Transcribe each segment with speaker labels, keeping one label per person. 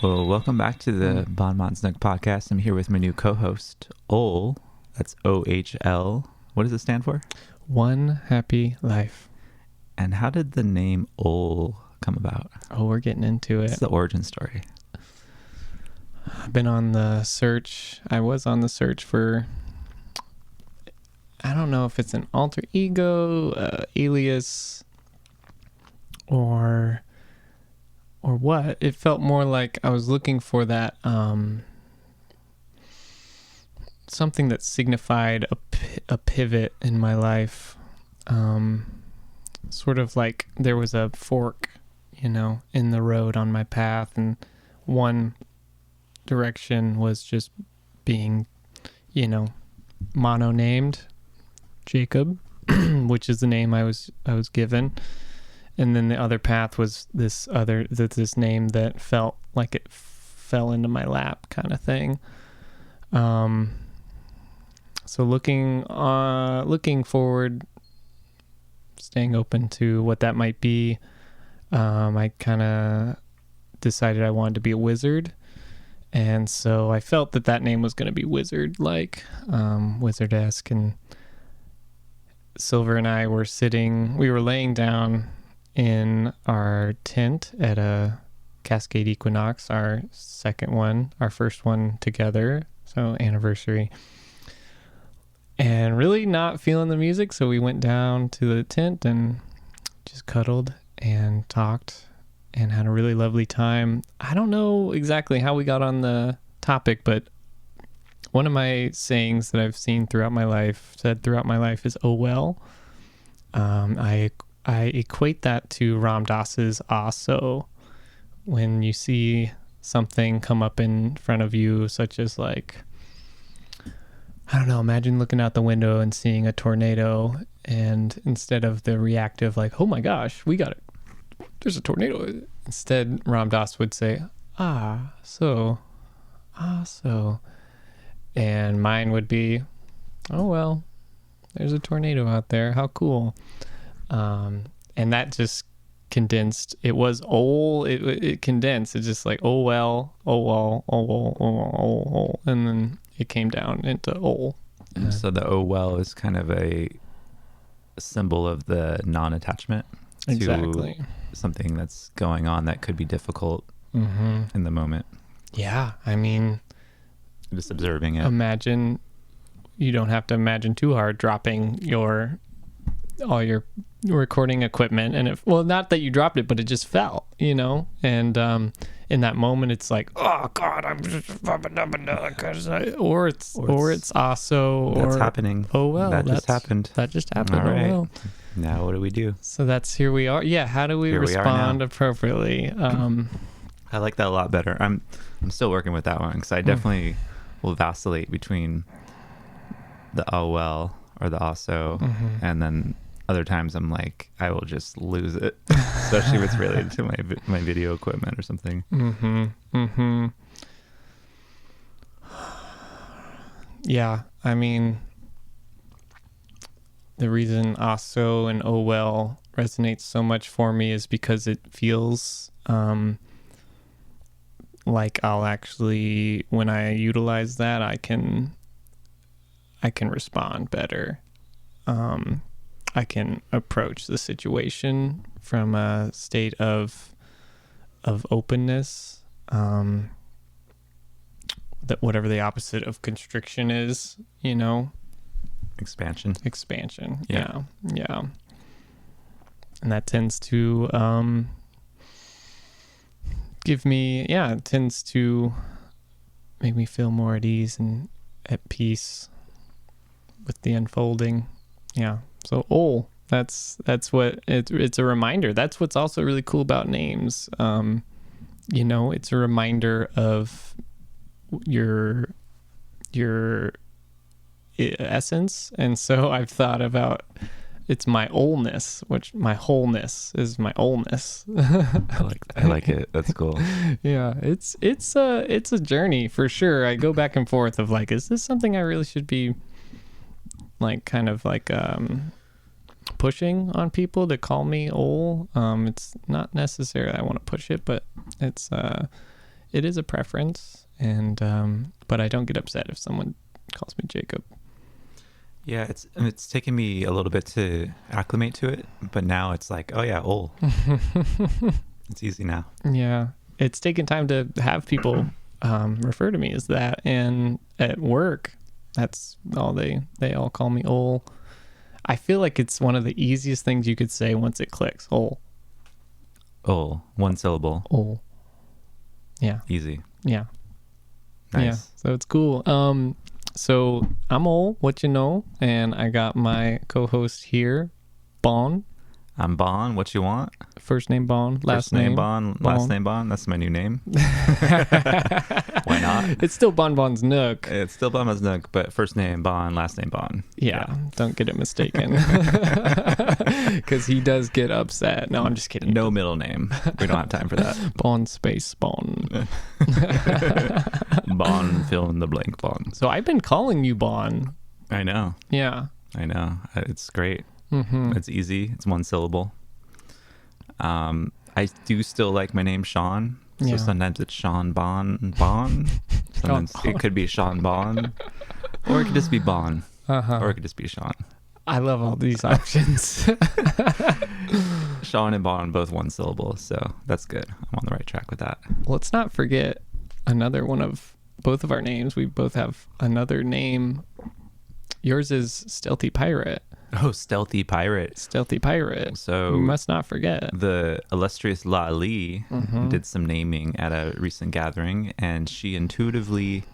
Speaker 1: Well, welcome back to the Bonmont's Nook podcast. I'm here with my new co-host, Ol. That's OHL. What does it stand for?
Speaker 2: One Happy Life.
Speaker 1: And how did the name Ol come about?
Speaker 2: Oh, we're getting into it.
Speaker 1: It's the origin story.
Speaker 2: I've been on the search. I was on the search for, I don't know if it's an alter ego, alias, or what. It felt more like I was looking for that, something that signified a pivot in my life. Sort of like there was a fork, in the road on my path, and one direction was just being, mono-named Jacob, which is the name I was given. And then the other path was this name that felt like it fell into my lap kind of thing. So looking forward, staying open to what that might be, I kind of decided I wanted to be a wizard. And so I felt that name was going to be wizard-like, wizard-esque. And Silver and I were we were laying down in our tent at a Cascade Equinox, our first one together, so anniversary, and really not feeling the music, so we went down to the tent and just cuddled and talked and had a really lovely time. I don't know exactly how we got on the topic, but one of my sayings that I've said throughout my life is, "Oh well." I equate that to Ram Dass's "also." When you see something come up in front of you, such as like, I don't know, imagine looking out the window and seeing a tornado, and instead of the reactive like, "Oh my gosh, we got it, there's a tornado," instead Ram Dass would say, so. And mine would be, "Oh well, there's a tornado out there, how cool." And that just condensed. It was it condensed. It's just like, "Oh well, oh well, oh well, oh well, oh well," and then it came down into "ol."
Speaker 1: So the "oh well" is kind of a symbol of the non-attachment
Speaker 2: Exactly.
Speaker 1: to something that's going on that could be difficult in the moment.
Speaker 2: Yeah, I mean,
Speaker 1: Just observing it.
Speaker 2: Imagine, you don't have to imagine too hard, dropping all your recording equipment, and not that you dropped it, but it just fell, and in that moment it's like, "Oh God, I'm just or it's also,
Speaker 1: That's
Speaker 2: or
Speaker 1: happening.
Speaker 2: "Oh well,
Speaker 1: that just happened.
Speaker 2: All right.
Speaker 1: All right.
Speaker 2: Oh, well."
Speaker 1: Now what do we do?
Speaker 2: So that's, here we are. Yeah, how do we
Speaker 1: Here we are
Speaker 2: respond
Speaker 1: now.
Speaker 2: appropriately?
Speaker 1: I like that a lot better. I'm still working with that one because I definitely will vacillate between the "oh well" or the "also," and then other times I'm like, I will just lose it, especially if it's related to my video equipment or something.
Speaker 2: Yeah, I mean, the reason "also" and "oh well" resonates so much for me is because it feels like I'll actually, when I utilize that, I can respond better. I can approach the situation from a state of openness, that whatever the opposite of constriction is,
Speaker 1: Expansion.
Speaker 2: Yeah. And that tends to it tends to make me feel more at ease and at peace with the unfolding. Yeah. So that's what it's a reminder. That's what's also really cool about names. It's a reminder of your essence. And so I've thought about, it's my olness, which my wholeness is my olness.
Speaker 1: I like it. That's cool.
Speaker 2: Yeah, it's a journey for sure. I go back and forth of like, is this something I really should be like kind of like pushing on people to call me Ol? It's not necessarily I want to push it, but it is a preference, and but I don't get upset if someone calls me Jacob.
Speaker 1: Yeah, it's taken me a little bit to acclimate to it, but now it's like, oh yeah, Ol. It's easy now.
Speaker 2: Yeah, it's taken time to have people refer to me as that, and at work, that's all they all call me Ol. I feel like it's one of the easiest things you could say once it clicks. Ol.
Speaker 1: Ol, one syllable.
Speaker 2: Ol. Yeah.
Speaker 1: Easy.
Speaker 2: Yeah.
Speaker 1: Nice.
Speaker 2: Yeah. So it's cool. So I'm Ol, what you know, and I got my co-host here, Bon.
Speaker 1: I'm Bon. What you want?
Speaker 2: First name Bon, last
Speaker 1: First name
Speaker 2: name
Speaker 1: Bon, last name Bon. That's my new name. Why not?
Speaker 2: It's still Bon Bon's Nook.
Speaker 1: It's still Bon Bon's Nook, but first name Bon, last name Bon.
Speaker 2: Yeah, don't get it mistaken. Because he does get upset. No, I'm just kidding.
Speaker 1: No middle name. We don't have time for that.
Speaker 2: Bon space Bon.
Speaker 1: Bon, fill in the blank Bon.
Speaker 2: So I've been calling you Bon.
Speaker 1: I know.
Speaker 2: Yeah.
Speaker 1: I know. It's great.
Speaker 2: Mm-hmm.
Speaker 1: It's easy. It's one syllable. I do still like my name Sean. So
Speaker 2: Yeah.
Speaker 1: sometimes it's Sean Bon. Sometimes it could be Sean Bon. Or it could just be Bon.
Speaker 2: Uh-huh.
Speaker 1: Or it could just be Sean.
Speaker 2: I love all these options.
Speaker 1: Sean and Bon, both one syllable. So that's good. I'm on the right track with that.
Speaker 2: Let's not forget another one of both of our names. We both have another name. Yours is Stealthy Pirate.
Speaker 1: Oh, Stealthy Pirate.
Speaker 2: Stealthy Pirate.
Speaker 1: So
Speaker 2: we must not forget.
Speaker 1: the illustrious La Li
Speaker 2: Mhm.
Speaker 1: did some naming at a recent gathering, and she intuitively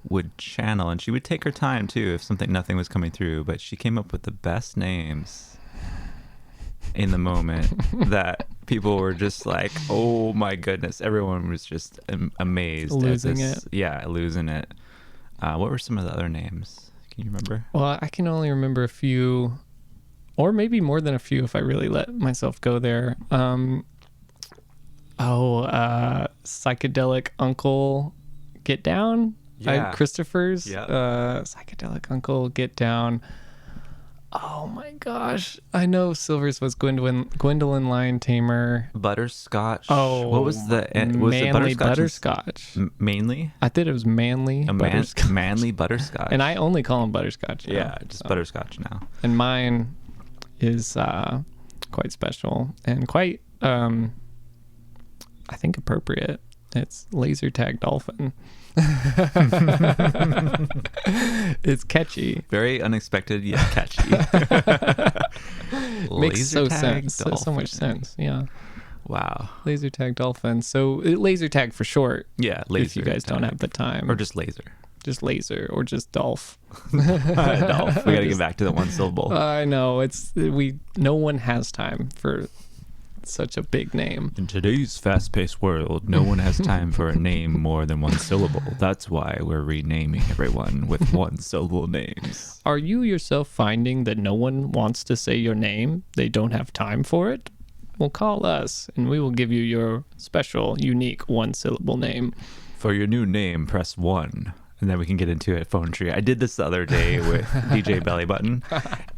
Speaker 1: would channel, and she would take her time too if nothing was coming through, but she came up with the best names in the moment that people were just like, oh my goodness. Everyone was just amazed.
Speaker 2: Losing it.
Speaker 1: Yeah, losing it. What were some of the other names? Can you remember?
Speaker 2: Well, I can only remember a few, or maybe more than a few if I really let myself go there. Psychedelic Uncle Get Down.
Speaker 1: Yeah.
Speaker 2: Christopher's.
Speaker 1: Yeah.
Speaker 2: Psychedelic Uncle Get Down. Oh my gosh. I know Silver's was Gwendolyn Lion Tamer.
Speaker 1: Butterscotch.
Speaker 2: Oh,
Speaker 1: what was the was it
Speaker 2: Manly
Speaker 1: Butterscotch?
Speaker 2: Butterscotch.
Speaker 1: Mainly
Speaker 2: I thought it was Manly Butterscotch.
Speaker 1: manly Butterscotch.
Speaker 2: And I only call him Butterscotch. now.
Speaker 1: Yeah, just Butterscotch now.
Speaker 2: And mine is quite special and quite, I think, appropriate. It's Laser Tag Dolphin. It's catchy.
Speaker 1: Very unexpected yet catchy.
Speaker 2: Makes so
Speaker 1: Laser-tag
Speaker 2: so much sense. Yeah.
Speaker 1: Wow.
Speaker 2: Laser Tag Dolphin. So laser tag for short.
Speaker 1: Yeah, laser.
Speaker 2: If you guys don't have the time.
Speaker 1: or just laser.
Speaker 2: Just laser or just Dolph.
Speaker 1: Dolph. We got to get back to the one syllable.
Speaker 2: I know no one has time for such a big name.
Speaker 1: In today's fast-paced world, no one has time for a name more than one syllable. That's why we're renaming everyone with one-syllable names.
Speaker 2: Are you yourself finding that no one wants to say your name? They don't have time for it? Well, call us, and we will give you your special, unique one-syllable name.
Speaker 1: For your new name, press 1. And then we can get into a phone tree. I did this the other day with DJ Belly Button,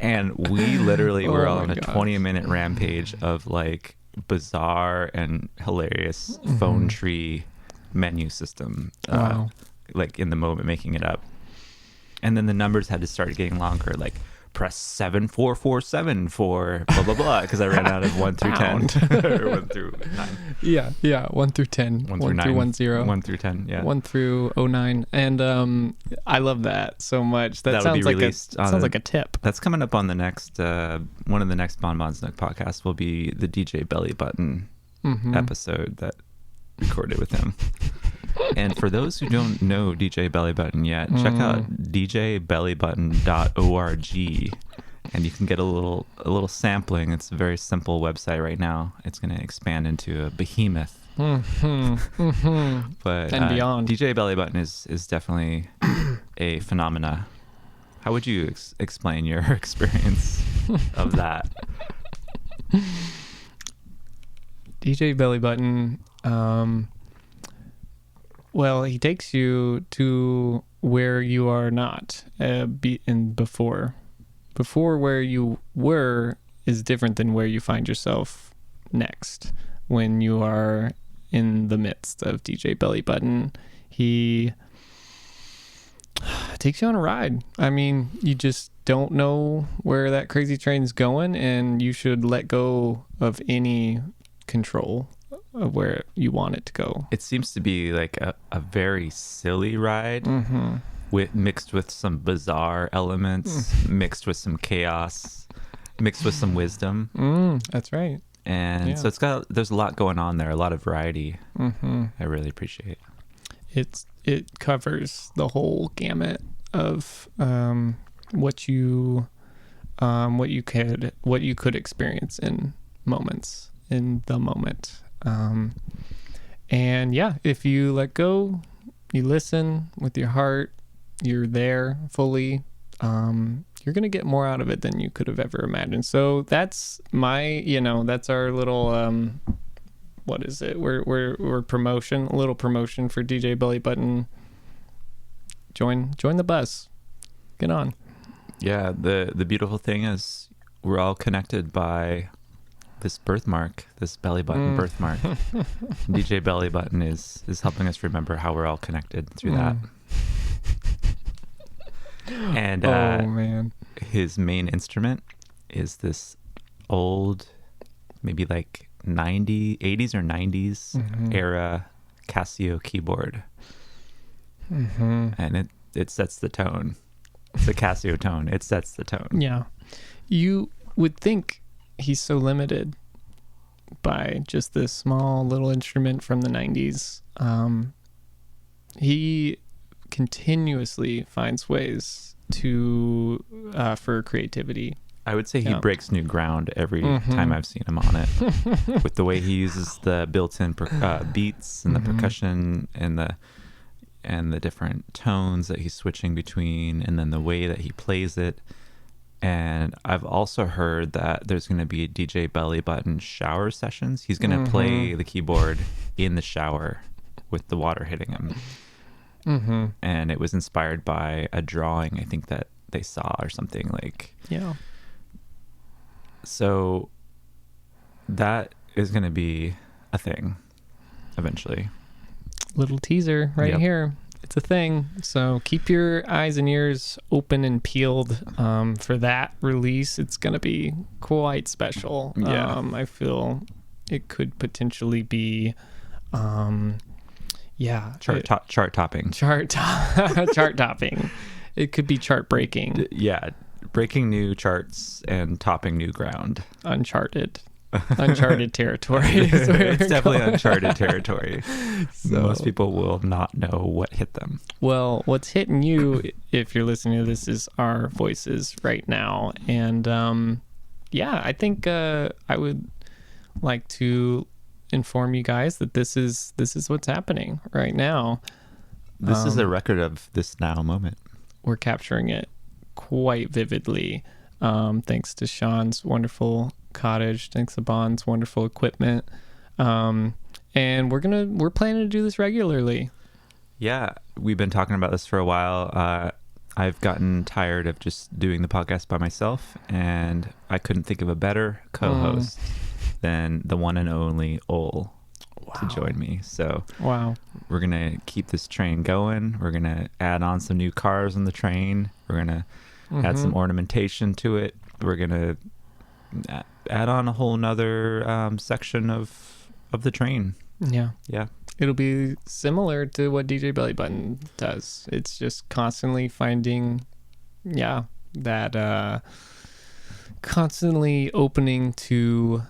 Speaker 1: and we literally were on a 20-minute rampage of like bizarre and hilarious phone tree menu system.
Speaker 2: Wow.
Speaker 1: Like in the moment, making it up. And then the numbers had to start getting longer, like press 7447 for blah, blah, blah, because I ran out of 1 through 10. Or 1 through 9.
Speaker 2: Yeah. 1 through 10.
Speaker 1: 1 through 9.
Speaker 2: 10.
Speaker 1: 1 through 10, yeah.
Speaker 2: 1 through 09. And I love that so much. That
Speaker 1: That'll
Speaker 2: sounds
Speaker 1: be
Speaker 2: like
Speaker 1: released
Speaker 2: sounds like a tip.
Speaker 1: That's coming up on the next, one of the next Bon Bon's Nook podcasts will be the DJ Belly Button episode that recorded with him. And for those who don't know DJ Belly Button yet, check out djbellybutton.org, and you can get a little sampling. It's a very simple website right now. It's going to expand into a behemoth. But
Speaker 2: And beyond.
Speaker 1: DJ Belly Button is definitely a phenomena. How would you explain your experience of that?
Speaker 2: DJ Belly Button, well, he takes you to where you are not, before where you were is different than where you find yourself next when you are in the midst of DJ Belly Button. He takes you on a ride. I mean, you just don't know where that crazy train's going, and you should let go of any control of where you want it to go.
Speaker 1: It seems to be like a very silly ride, mixed with some bizarre elements, mixed with some chaos, mixed with some wisdom.
Speaker 2: That's right.
Speaker 1: And so there's a lot going on there, a lot of variety. I really appreciate.
Speaker 2: It covers the whole gamut of what you could experience in the moment. And yeah, if you let go, you listen with your heart, you're there fully, you're going to get more out of it than you could have ever imagined. So that's that's our little, what is it? We're a little promotion for DJ Belly Button. Join the bus. Get on.
Speaker 1: Yeah. The beautiful thing is we're all connected by this birthmark, this belly button birthmark. DJ Belly Button is helping us remember how we're all connected through that. And
Speaker 2: man,
Speaker 1: his main instrument is this old, maybe like 80s or 90s era Casio keyboard. And it sets the tone. It's a Casio tone. It sets the tone.
Speaker 2: Yeah. You would think he's so limited by just this small little instrument from the 90s. He continuously finds ways to for creativity.
Speaker 1: I would say he breaks new ground every time I've seen him on it, with the way he uses the built-in beats and the percussion and the different tones that he's switching between, and then the way that he plays it. And I've also heard that there's going to be a DJ Belly Button shower sessions. He's going to play the keyboard in the shower with the water hitting him. And it was inspired by a drawing, I think, that they saw or something like.
Speaker 2: Yeah.
Speaker 1: So that is going to be a thing eventually.
Speaker 2: Little teaser right here. It's a thing. So keep your eyes and ears open and peeled for that release. It's going to be quite special.
Speaker 1: Yeah.
Speaker 2: I feel it could potentially be,
Speaker 1: chart topping.
Speaker 2: Chart topping. It could be chart breaking.
Speaker 1: Yeah. Breaking new charts and topping new ground.
Speaker 2: Uncharted territory.
Speaker 1: It's definitely uncharted territory. So most people will not know what hit them.
Speaker 2: Well, what's hitting you, if you're listening to this, is our voices right now. And I think I would like to inform you guys that this is what's happening right now.
Speaker 1: This is a record of this now moment.
Speaker 2: We're capturing it quite vividly, thanks to Sean's wonderful cottage, thanks to Bond's wonderful equipment, and we're planning to do this regularly.
Speaker 1: Yeah, we've been talking about this for a while. I've gotten tired of just doing the podcast by myself, and I couldn't think of a better co-host than the one and only Ol to join me. So we're gonna keep this train going. We're gonna add on some new cars on the train. We're gonna add some ornamentation to it. We're gonna add on a whole nother section of the train. Yeah
Speaker 2: It'll be similar to what DJ Belly Button does. It's just constantly finding that constantly opening to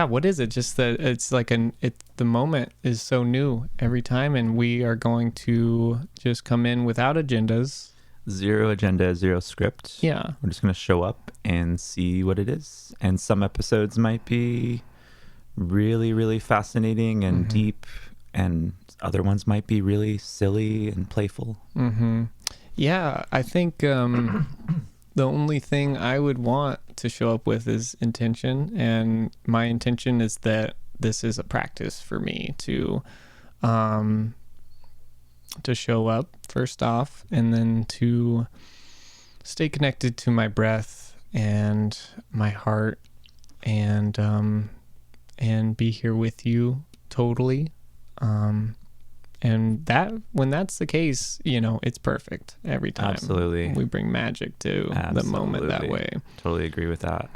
Speaker 2: what is it? Just that it's like the moment is so new every time, and we are going to just come in without agendas.
Speaker 1: Zero agenda, zero script.
Speaker 2: Yeah.
Speaker 1: We're just going to show up and see what it is. And some episodes might be really, really fascinating and deep, and other ones might be really silly and playful.
Speaker 2: Yeah, I think the only thing I would want to show up with is intention, and my intention is that this is a practice for me to show up first off, and then to stay connected to my breath and my heart, and and be here with you totally. And that when that's the case, it's perfect every time.
Speaker 1: Absolutely.
Speaker 2: We bring magic to the moment that way.
Speaker 1: Totally agree with that.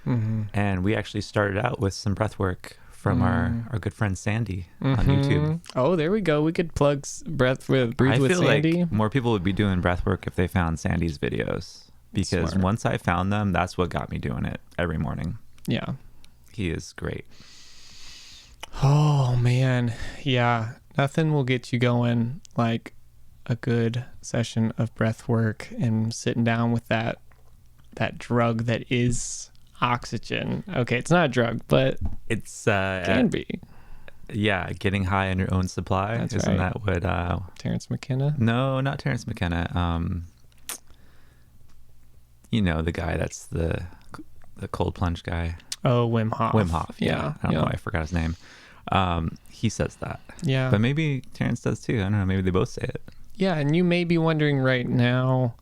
Speaker 1: And we actually started out with some breath work from our good friend Sandy on YouTube.
Speaker 2: Oh, there we go. We could plug Breathe with
Speaker 1: I feel
Speaker 2: Sandy.
Speaker 1: like more people would be doing breath work if they found Sandy's videos, because once I found them, that's what got me doing it every morning.
Speaker 2: Yeah.
Speaker 1: He is great.
Speaker 2: Oh, man. Yeah. Nothing will get you going like a good session of breath work and sitting down with that drug that is oxygen. Okay, it's not a drug, but
Speaker 1: it's
Speaker 2: can be.
Speaker 1: Yeah, getting high on your own supply.
Speaker 2: That's
Speaker 1: Isn't
Speaker 2: right.
Speaker 1: that what
Speaker 2: Terrence McKenna?
Speaker 1: No, not Terrence McKenna. The guy that's the cold plunge guy.
Speaker 2: Oh, Wim Hof.
Speaker 1: Wim Hof. Yeah. I don't know why I forgot his name. He says that.
Speaker 2: Yeah.
Speaker 1: But maybe Terrence does too. I don't know. Maybe they both say it.
Speaker 2: Yeah, and you may be wondering right now,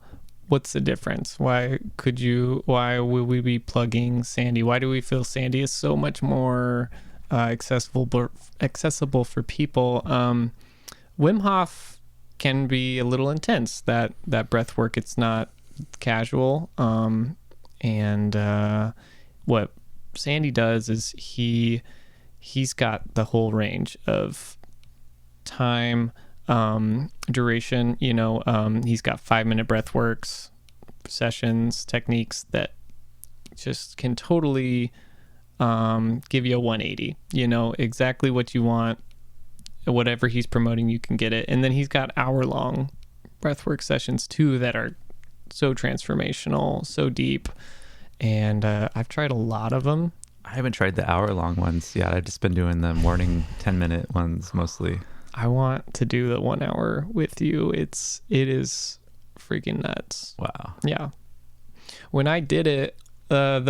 Speaker 2: what's the difference? Why would we be plugging Sandy? Why do we feel Sandy is so much more accessible for people? Wim Hof can be a little intense. That breath work, it's not casual. And what Sandy does is he's got the whole range of time, duration. He's got 5-minute breath works, sessions, techniques that just can totally give you a 180. Exactly what you want. Whatever he's promoting, you can get it. And then he's got hour-long breathwork sessions too that are so transformational, so deep. And I've tried a lot of them.
Speaker 1: I haven't tried the hour-long ones yet. I've just been doing the morning 10-minute ones mostly.
Speaker 2: I want to do the 1 hour with you. It is freaking nuts.
Speaker 1: Wow.
Speaker 2: Yeah. When I did it, I've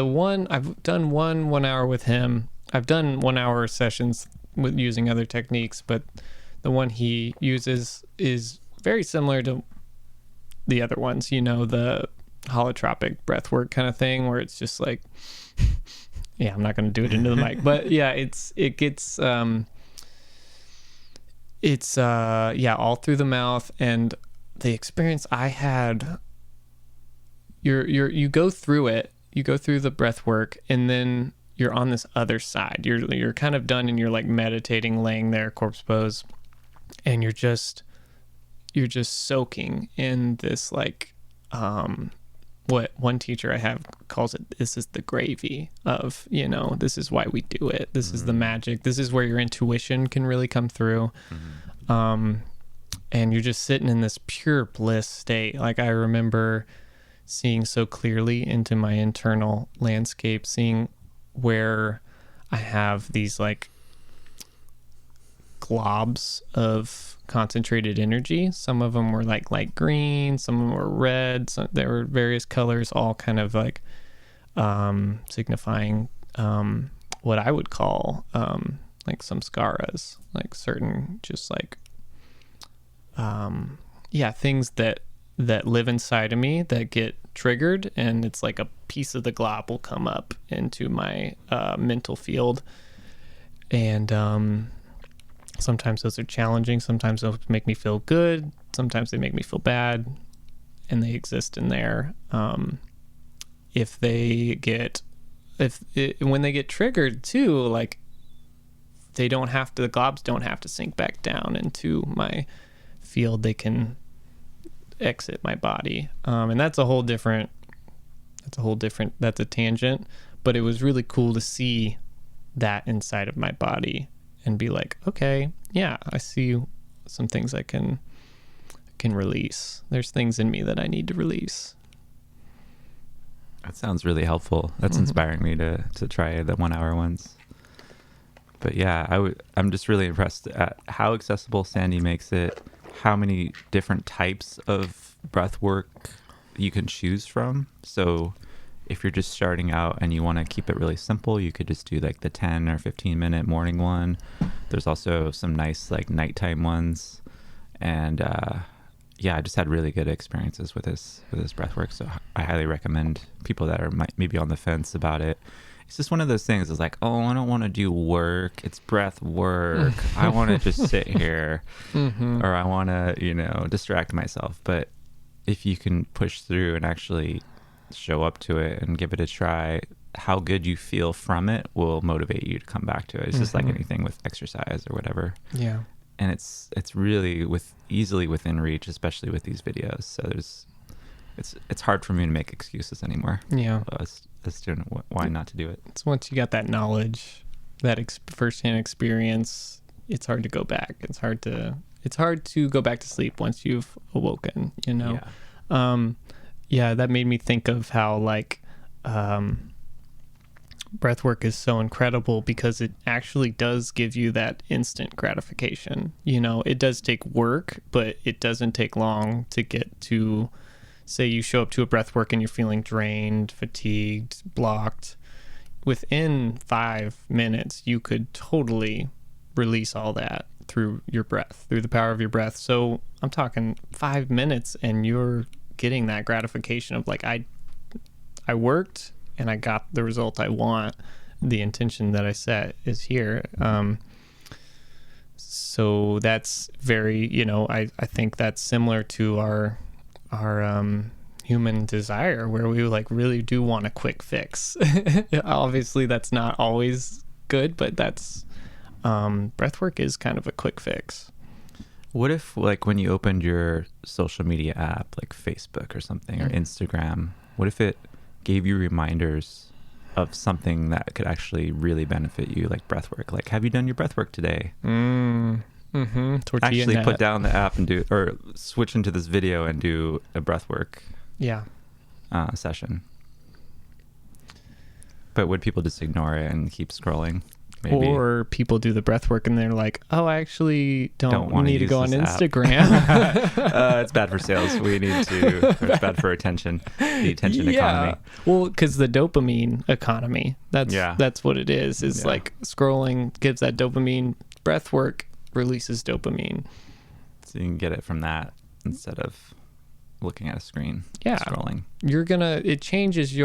Speaker 2: done 1 hour with him. I've done 1 hour sessions with using other techniques, but the one he uses is very similar to the other ones, the holotropic breathwork kind of thing, where it's just like, yeah, I'm not going to do it into the mic, but yeah, it's all through the mouth. And the experience I had, you go through it, you go through the breath work, and then you're on this other side. You're kind of done, and you're like meditating, laying there, corpse pose, and you're just soaking in this, like, what one teacher I have calls it, this is the gravy of, this is why we do it. This is the magic. This is where your intuition can really come through. And you're just sitting in this pure bliss state. Like, I remember seeing so clearly into my internal landscape, seeing where I have these like globs of concentrated energy. Some of them were like light green, some of them were red. There were various colors, all kind of like signifying what I would call like samskaras, like certain just like things that live inside of me that get triggered, and it's like a piece of the glob will come up into my mental field. And sometimes those are challenging, sometimes those make me feel good, sometimes they make me feel bad, and they exist in there. When they get triggered too, like, the globs don't have to sink back down into my field. They can exit my body. And that's a tangent, but it was really cool to see that inside of my body and be like, okay, yeah, I see some things I can release. There's things in me that I need to release.
Speaker 1: That sounds really helpful. That's inspiring me to try the 1 hour ones. But yeah, I'm just really impressed at how accessible Sandy makes it, how many different types of breath work you can choose from. So if you're just starting out and you want to keep it really simple, you could just do like the 10 or 15-minute morning one. There's also some nice like nighttime ones. And I just had really good experiences with this breath work. So I highly recommend people that are maybe on the fence about it. it's just one of those things. It's like, oh, I don't want to do work. It's breath work. I want to just sit here, or I want to, distract myself. But if you can push through and actually show up to it and give it a try, how good you feel from it will motivate you to come back to it. It's just like anything with exercise or whatever.
Speaker 2: Yeah.
Speaker 1: And it's really easily within reach, especially with these videos. So it's hard for me to make excuses anymore.
Speaker 2: Yeah.
Speaker 1: As to why not to do it.
Speaker 2: It's once you got that knowledge, that firsthand experience, it's hard to go back. It's hard to go back to sleep once you've awoken,
Speaker 1: Yeah.
Speaker 2: That made me think of how breath work is so incredible because it actually does give you that instant gratification. It does take work, but it doesn't take long to get to, say you show up to a breath work and you're feeling drained, fatigued, blocked. Within 5 minutes, you could totally release all that through your breath, through the power of your breath. So I'm talking 5 minutes and you're getting that gratification of like, I worked and I got the result I want. The intention that I set is here. So that's very, I think that's similar to our human desire, where we really do want a quick fix. Obviously that's not always good, but that's breathwork is kind of a quick fix.
Speaker 1: What if when you opened your social media app like Facebook or something or Instagram, what if it gave you reminders of something that could actually really benefit you, like breathwork? Like, have you done your breathwork today?
Speaker 2: Tortilla
Speaker 1: actually
Speaker 2: net.
Speaker 1: put down the app and or switch into this video and do a breathwork session. But would people just ignore it and keep scrolling? Maybe.
Speaker 2: Or people do the breath work and they're like, oh, I actually don't need to go on Instagram.
Speaker 1: It's bad for sales. It's bad for attention, the attention economy.
Speaker 2: Well, because the dopamine economy, that's what it is. Is like scrolling gives that dopamine. Breath work releases dopamine.
Speaker 1: So you can get it from that instead of looking at a screen. Scrolling.
Speaker 2: It changes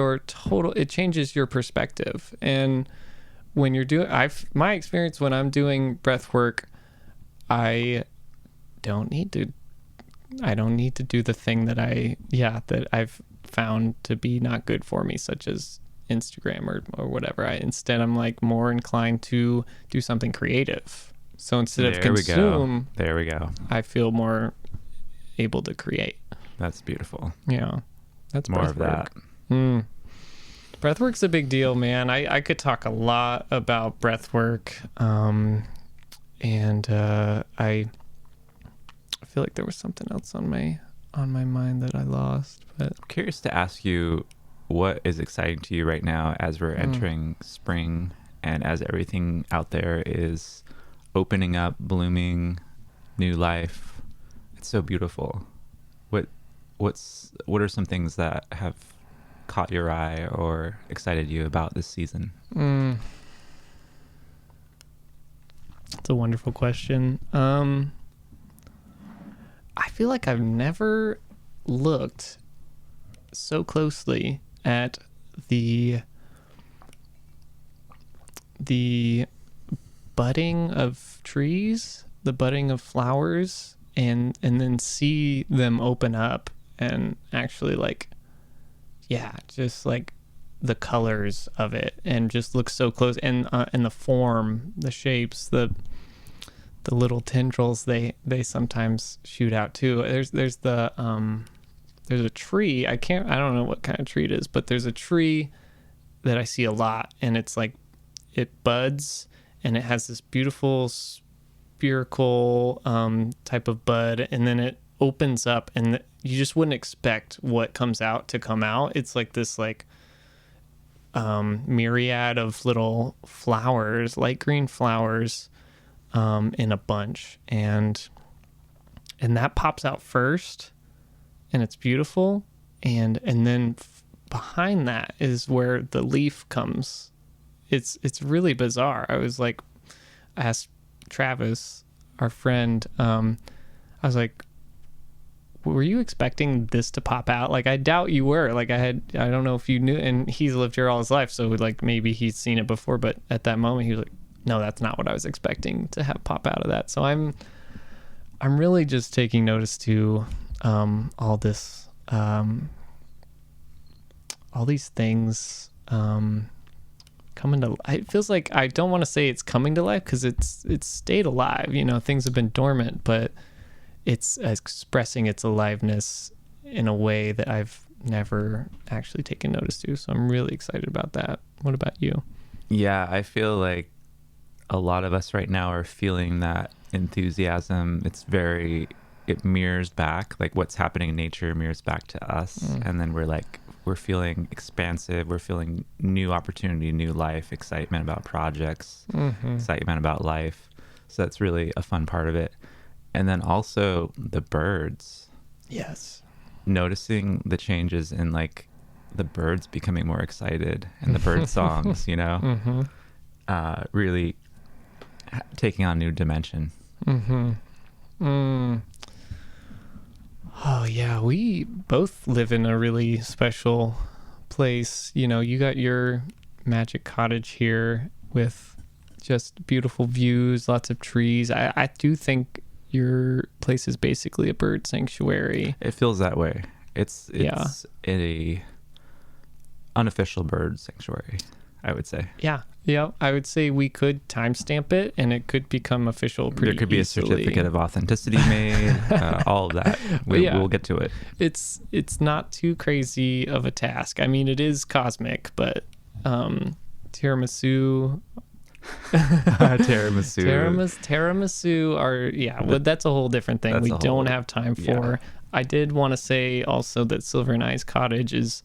Speaker 2: your perspective. And when you're doing, my experience when I'm doing breath work, I don't need to do the thing that I've found to be not good for me, such as Instagram or whatever. Instead, I'm like more inclined to do something creative. So instead of consume,
Speaker 1: there we go.
Speaker 2: I feel more able to create.
Speaker 1: That's beautiful.
Speaker 2: Yeah, that's
Speaker 1: more of that.
Speaker 2: Breathwork's a big deal, man. I could talk a lot about breathwork, and I feel like there was something else on my mind that I lost. But
Speaker 1: I'm curious to ask you, what is exciting to you right now as we're entering spring and as everything out there is opening up, blooming, new life? It's so beautiful. What are some things that have caught your eye or excited you about this season?
Speaker 2: It's a wonderful question. I feel like I've never looked so closely at the budding of trees, the budding of flowers, and then see them open up and actually just like the colors of it, and just look so close, and the form, the shapes, the little tendrils they sometimes shoot out too. There's a tree. I don't know what kind of tree it is, but there's a tree that I see a lot, and it's like it buds and it has this beautiful spherical type of bud, and then it opens up and you just wouldn't expect what comes out to come out. It's like this myriad of little flowers, light green flowers, in a bunch, and that pops out first, and it's beautiful, and then behind that is where the leaf comes. It's really bizarre. I asked Travis, our friend, I was like, were you expecting this to pop out? Like, I doubt you were. Like, I don't know if you knew, and he's lived here all his life, so like maybe he's seen it before, but at that moment he was like, no, that's not what I was expecting to have pop out of that. So I'm really just taking notice to all this, all these things coming to. It feels like, I don't want to say it's coming to life, because it's stayed alive. You know, things have been dormant, but it's expressing its aliveness in a way that I've never actually taken notice to. So I'm really excited about that. What about you?
Speaker 1: Yeah, I feel like a lot of us right now are feeling that enthusiasm. It mirrors back, like what's happening in nature mirrors back to us. And then we're feeling expansive. We're feeling new opportunity, new life, excitement about projects, excitement about life. So that's really a fun part of it. And then also the birds.
Speaker 2: Yes.
Speaker 1: Noticing the changes in like the birds becoming more excited and the bird songs, you know, really taking on a new dimension.
Speaker 2: Oh yeah, we both live in a really special place. You know, you got your magic cottage here with just beautiful views, lots of trees. I do think your place is basically a bird sanctuary.
Speaker 1: It feels that way. It's a unofficial bird sanctuary, I would say.
Speaker 2: Yeah. I would say we could timestamp it, and it could become official pretty easily.
Speaker 1: There could be a certificate of authenticity made, all of that. We'll get to it.
Speaker 2: It's not too crazy of a task. I mean, it is cosmic, but tiramisu are that's a whole different thing we don't have time for. I did want to say also that Silver and I's cottage is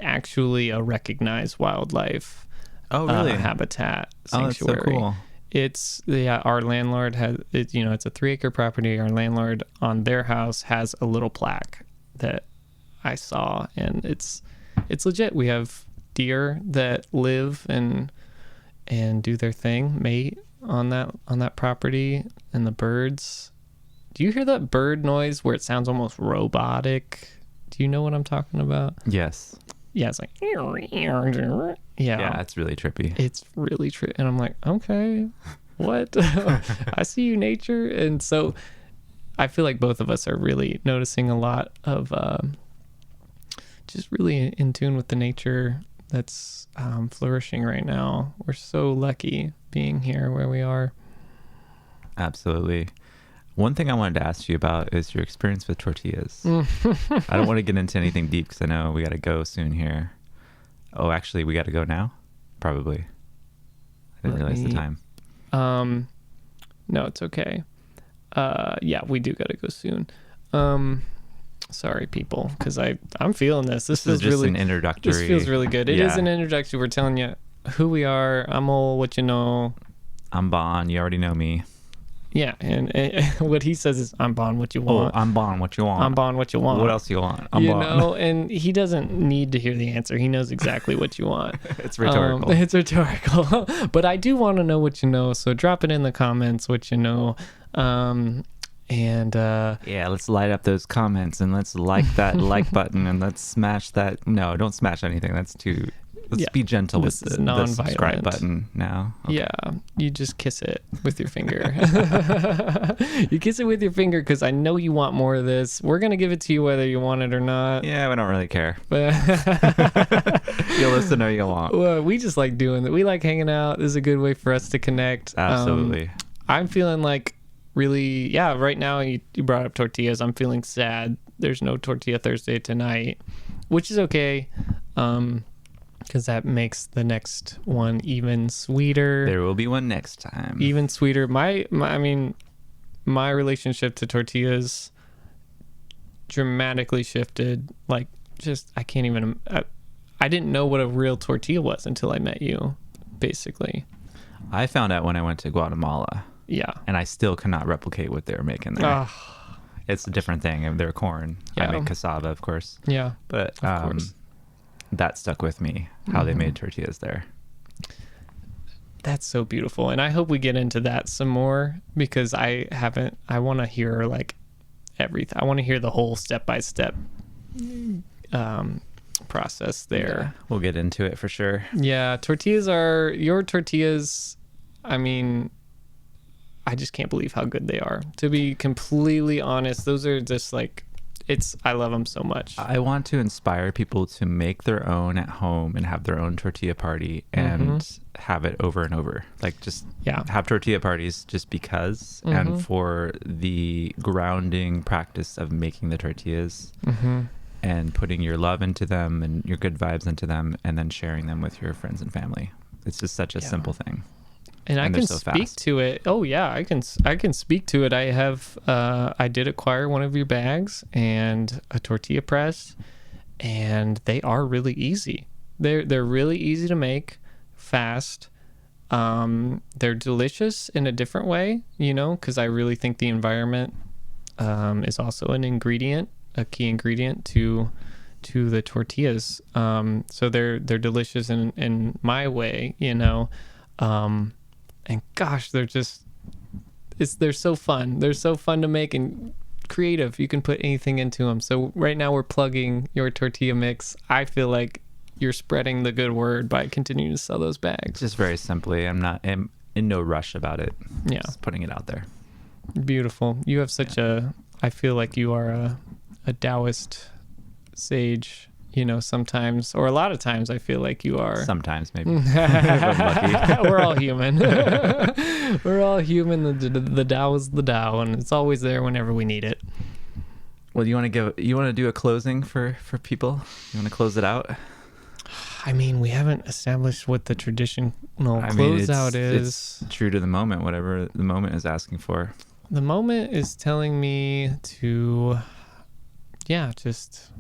Speaker 2: actually a recognized wildlife habitat sanctuary.
Speaker 1: Oh, that's so cool.
Speaker 2: It's our landlord has it, you know, it's a 3-acre property. Our landlord on their house has a little plaque that I saw, and it's legit. We have deer that live and do their thing, mate on that property, and the birds. Do you hear that bird noise where it sounds almost robotic? Do you know what I'm talking about?
Speaker 1: Yes.
Speaker 2: Yeah, it's like
Speaker 1: yeah, it's really trippy.
Speaker 2: It's really trippy, and I'm like, okay, what? I see you, nature. And so I feel like both of us are really noticing a lot of just really in tune with the nature that's flourishing right now. We're so lucky being here where we are.
Speaker 1: Absolutely. One thing I wanted to ask you about is your experience with tortillas. I don't want to get into anything deep because I know we got to go soon here. Oh, actually, we got to go now? Probably. I didn't realize the time.
Speaker 2: No, it's okay. Yeah, we do got to go soon. Sorry, people, because I'm feeling this. This feels
Speaker 1: is just
Speaker 2: really
Speaker 1: an introductory.
Speaker 2: This feels really good. It is an introductory. We're telling you who we are. I'm Ol, what you know.
Speaker 1: I'm Bon. You already know me.
Speaker 2: Yeah, and what he says is, I'm Bon, what you want.
Speaker 1: Oh, I'm Bon, what you want.
Speaker 2: I'm Bon, what you want.
Speaker 1: What else you want? I'm Bon.
Speaker 2: You know, and he doesn't need to hear the answer. He knows exactly what you want.
Speaker 1: It's rhetorical.
Speaker 2: It's rhetorical. But I do want to know what you know, so drop it in the comments, what you know.
Speaker 1: Yeah, let's light up those comments, and let's like that like button, and let's smash that. No, don't smash anything. That's too... Let's be gentle with the subscribe button now.
Speaker 2: Okay. Yeah, you just kiss it with your finger. You kiss it with your finger because I know you want more of this. We're going to give it to you whether you want it or not.
Speaker 1: Yeah, we don't really care. You'll listen or you won't.
Speaker 2: Well, we just like doing that. We like hanging out. This is a good way for us to connect.
Speaker 1: Absolutely.
Speaker 2: I'm feeling like really, right now you brought up tortillas. I'm feeling sad. There's no Tortilla Thursday tonight, which is okay. Because that makes the next one even sweeter.
Speaker 1: There will be one next time.
Speaker 2: Even sweeter. My relationship to tortillas dramatically shifted. Like, just, I can't even... I didn't know what a real tortilla was until I met you, basically.
Speaker 1: I found out when I went to Guatemala.
Speaker 2: Yeah.
Speaker 1: And I still cannot replicate what they were making there. It's a different thing. They're corn. Yeah. I make cassava, of course.
Speaker 2: Yeah.
Speaker 1: But of course. That stuck with me, how they made tortillas there.
Speaker 2: That's so beautiful. And I hope we get into that some more, because I want to hear like everything. I want to hear the whole step-by-step process there.
Speaker 1: Yeah, we'll get into it for sure.
Speaker 2: Yeah, your tortillas, I mean, I just can't believe how good they are. To be completely honest, those are just like, I love them so much.
Speaker 1: I want to inspire people to make their own at home and have their own tortilla party and have it over and over. Like just have tortilla parties just because, and for the grounding practice of making the tortillas and putting your love into them and your good vibes into them and then sharing them with your friends and family. It's just such a simple thing.
Speaker 2: And I can speak to it. Oh yeah, I can speak to it. I did acquire one of your bags and a tortilla press, and they are really easy. They're really easy to make, fast. They're delicious in a different way, because I really think the environment is also a key ingredient to the tortillas. So they're delicious in my way, and gosh, they're so fun. They're so fun to make and creative. You can put anything into them. So right now we're plugging your tortilla mix. I feel like you're spreading the good word by continuing to sell those bags.
Speaker 1: Just very simply, I'm in no rush about it.
Speaker 2: Yeah.
Speaker 1: Just putting it out there.
Speaker 2: Beautiful. You have I feel like you are a Taoist sage. Sometimes, or a lot of times, I feel like you are.
Speaker 1: Sometimes, maybe. If I'm lucky.
Speaker 2: We're all human. We're all human. The Tao is the Tao, and it's always there whenever we need it.
Speaker 1: Well, you want to do a closing for people? You want to close it out?
Speaker 2: I mean, we haven't established what the traditional closeout is.
Speaker 1: It's true to the moment, whatever the moment is asking for.
Speaker 2: The moment is telling me to, just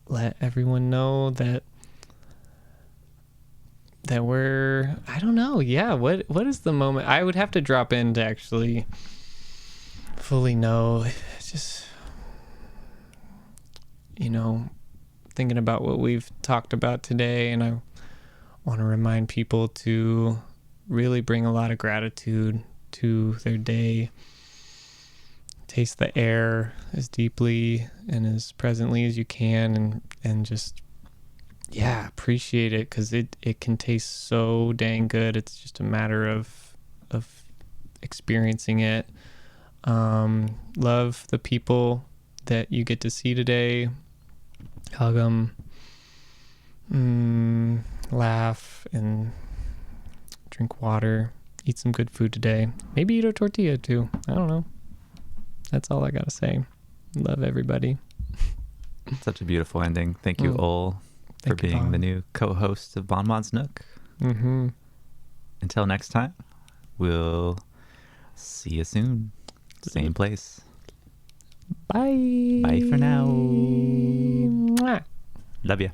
Speaker 2: let everyone know that we're, I don't know. Yeah. What is the moment? I would have to drop in to actually fully know. It's just, thinking about what we've talked about today. And I want to remind people to really bring a lot of gratitude to their day. Taste the air as deeply and as presently as you can, and just appreciate it, because it can taste so dang good. It's just a matter of experiencing it. Love the people that you get to see today. Hug them, laugh, and drink water. Eat some good food today. Maybe eat a tortilla too. I don't know. That's all I gotta say. Love everybody.
Speaker 1: Such a beautiful ending. Thank you, Ol, for being the new co-host of Bonbon's Nook. Until next time, we'll see you soon. Same place.
Speaker 2: Bye.
Speaker 1: Bye for now.
Speaker 2: Mwah.
Speaker 1: Love ya.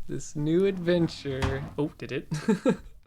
Speaker 2: This new adventure. Oh, did it?